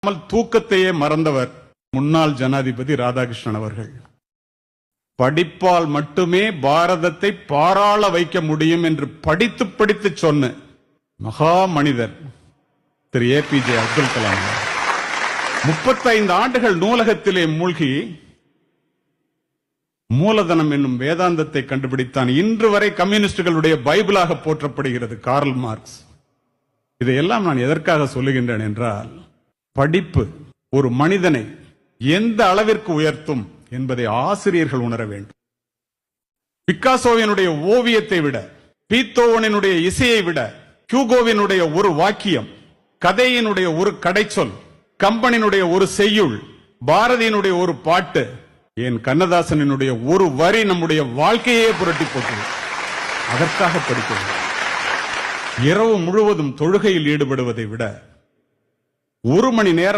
தூக்கத்தையே மறந்தவர் முன்னாள் ஜனாதிபதி ராதாகிருஷ்ணன் அவர்கள். படிப்பால் மட்டுமே பாரதத்தை பாராள வைக்க முடியும் என்று படித்து படித்து சொன்ன மகா மனிதர் திரு ஏபிஜே அப்துல் கலாம். 35 ஆண்டுகள் நூலகத்திலே மூழ்கி மூலதனம் என்னும் வேதாந்தத்தை கண்டுபிடித்தான். இன்று வரை கம்யூனிஸ்டுகளுடைய பைபிளாக போற்றப்படுகிறது கார்ல் மார்க்ஸ். இதையெல்லாம் நான் எதற்காக சொல்லுகின்றேன் என்றால், படிப்பு ஒரு மனிதனை எந்த அளவிற்கு உயர்த்தும் என்பதை ஆசிரியர்கள் உணர வேண்டும். பிக்காசோவினுடைய ஓவியத்தை விட, பீத்தோவனினுடைய இசையை விட, ஹியூகோவினுடைய ஒரு வாக்கியம், கதையினுடைய ஒரு கடைச்சொல், கம்பனினுடைய ஒரு செய்யுள், பாரதியினுடைய ஒரு பாட்டு, என் கண்ணதாசனினுடைய ஒரு வரி நம்முடைய வாழ்க்கையே புரட்டி போட்டது. அதற்காக படிக்கிறது. இரவு முழுவதும் தொழுகையில் ஈடுபடுவதை விட 1 மணி நேரம்